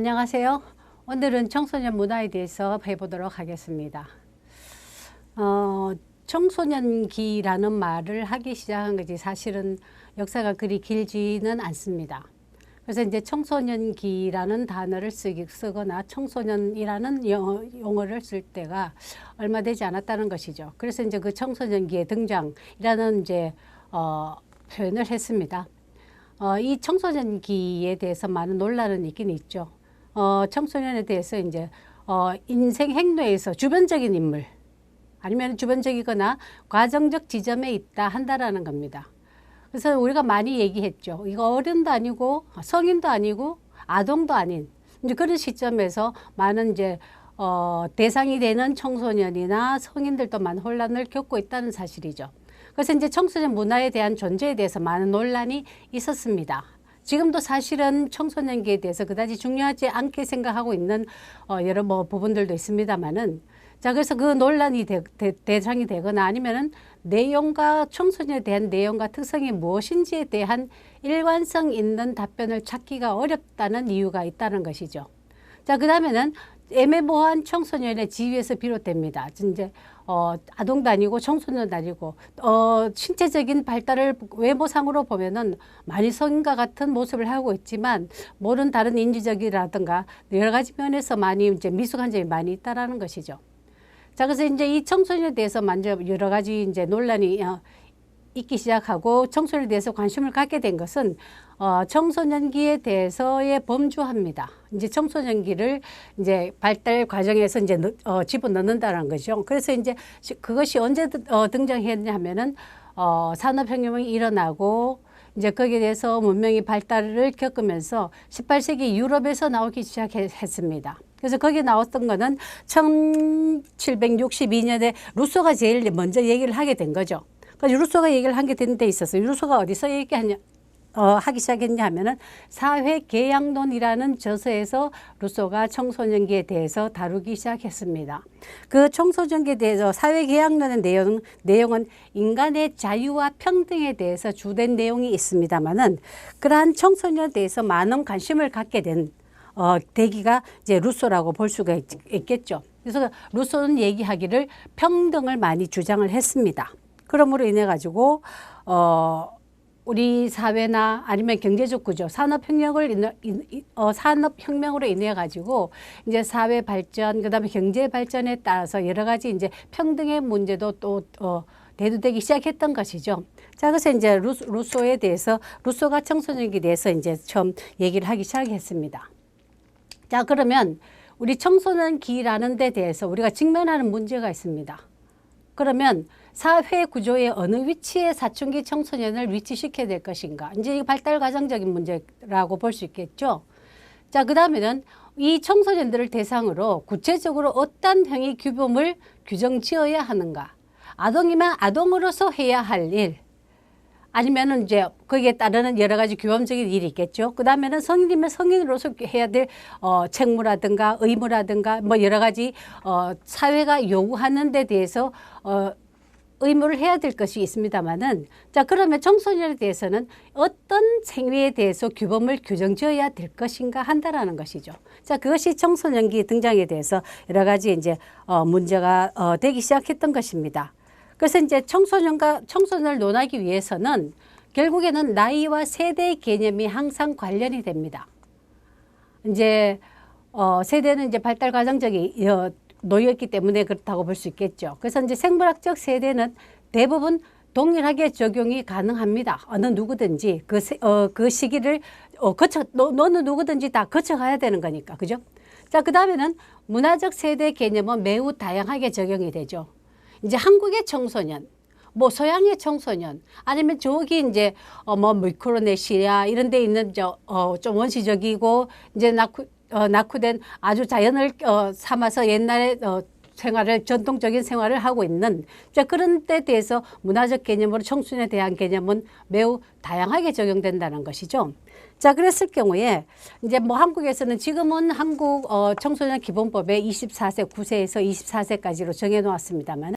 안녕하세요. 오늘은 청소년 문화에 대해서 해보도록 하겠습니다. 청소년기라는 말을 하기 시작한 것이 사실은 역사가 그리 길지는 않습니다. 그래서 이제 청소년기라는 단어를 쓰거나 청소년이라는 용어를 쓸 때가 얼마 되지 않았다는 것이죠. 그래서 이제 그 청소년기의 등장이라는 이제 표현을 했습니다. 이 청소년기에 대해서 많은 논란은 있긴 있죠. 청소년에 대해서 이제 인생 행로에서 주변적인 인물 아니면 주변적이거나 과정적 지점에 있다 한다라는 겁니다. 그래서 우리가 많이 얘기했죠. 이거 어른도 아니고 성인도 아니고 아동도 아닌 이제 그런 시점에서 많은 이제 대상이 되는 청소년이나 성인들도 많은 혼란을 겪고 있다는 사실이죠. 그래서 이제 청소년 문화에 대한 존재에 대해서 많은 논란이 있었습니다. 지금도 사실은 청소년기에 대해서 그다지 중요하지 않게 생각하고 있는 여러 부분들도 있습니다만은, 자, 그래서 그 논란이 대상이 되거나 아니면은 내용과 청소년에 대한 내용과 특성이 무엇인지에 대한 일관성 있는 답변을 찾기가 어렵다는 이유가 있다는 것이죠. 자, 그 다음에는 애매모호한 청소년의 지위에서 비롯됩니다. 이제 아동도 아니고 청소년도 아니고 신체적인 발달을 외모상으로 보면은 많이 성인과 같은 모습을 하고 있지만 모든 다른 인지적이라든가 여러 가지 면에서 많이 이제 미숙한 점이 많이 있다라는 것이죠. 자, 그래서 이제 이 청소년에 대해서 먼저 여러 가지 이제 논란이 있기 시작하고 청소년에 대해서 관심을 갖게 된 것은 청소년기에 대해서의 범주화입니다. 이제 청소년기를 이제 발달 과정에서 이제 집어넣는다는 거죠. 그래서 이제 그것이 언제 등장했냐 하면은 산업혁명이 일어나고 이제 거기에 대해서 문명이 발달을 겪으면서 18세기 유럽에서 나오기 시작했습니다. 그래서 거기에 나왔던 거는 1762년에 루소가 제일 먼저 얘기를 하게 된 거죠. 그래서 루소가 얘기를 한 게 된 데 있었어요. 루소가 어디서 하기 시작했냐 하면은 사회계약론이라는 저서에서 루소가 청소년기에 대해서 다루기 시작했습니다. 그 청소년기에 대해서 사회계약론의 내용은 인간의 자유와 평등에 대해서 주된 내용이 있습니다만은 그러한 청소년에 대해서 많은 관심을 갖게 된 계기가 이제 루소라고 볼 수가 있겠죠. 그래서 루소는 얘기하기를 평등을 많이 주장을 했습니다. 그러므로 인해 가지고 우리 사회나 아니면 경제적 구조, 산업혁명으로 인해 가지고 이제 사회 발전, 그다음에 경제 발전에 따라서 여러 가지 이제 평등의 문제도 또 대두되기 시작했던 것이죠. 자, 그래서 이제 루소에 대해서 루소가 청소년기에 대해서 이제 처음 얘기를 하기 시작했습니다. 자, 그러면 우리 청소년기라는 데 대해서 우리가 직면하는 문제가 있습니다. 그러면 사회 구조의 어느 위치에 사춘기 청소년을 위치시켜야 될 것인가? 이제 이 발달 과정적인 문제라고 볼 수 있겠죠. 자, 그 다음에는 이 청소년들을 대상으로 구체적으로 어떤 행위 규범을 규정 지어야 하는가? 아동이면 아동으로서 해야 할 일, 아니면은 이제 거기에 따르는 여러 가지 규범적인 일이 있겠죠. 그 다음에는 성인이면 성인으로서 해야 될 책무라든가 의무라든가 뭐 여러 가지 사회가 요구하는 데 대해서 의무를 해야 될 것이 있습니다만은, 자, 그러면 청소년에 대해서는 어떤 행위에 대해서 규범을 규정지어야 될 것인가 한다라는 것이죠. 자, 그것이 청소년기 등장에 대해서 여러 가지 이제 문제가 되기 시작했던 것입니다. 그래서 이제 청소년을 논하기 위해서는 결국에는 나이와 세대의 개념이 항상 관련이 됩니다. 이제 세대는 이제 발달 과정적이 놓였기 때문에 그렇다고 볼 수 있겠죠. 그래서 이제 생물학적 세대는 대부분 동일하게 적용이 가능합니다. 어느 누구든지 그 시기를 너는 누구든지 다 거쳐가야 되는 거니까, 그죠? 자, 그 다음에는 문화적 세대 개념은 매우 다양하게 적용이 되죠. 이제 한국의 청소년, 뭐 서양의 청소년, 아니면 저기 이제 미크로네시아 이런 데 있는 좀 원시적이고 이제 낙후된 아주 자연을 삼아서 옛날에 전통적인 생활을 하고 있는, 자, 그런 데 대해서 문화적 개념으로 청소년에 대한 개념은 매우 다양하게 적용된다는 것이죠. 자, 그랬을 경우에 이제 뭐 한국에서는 지금은 한국 청소년 기본법에 24세, 9세에서 24세까지로 정해 놓았습니다만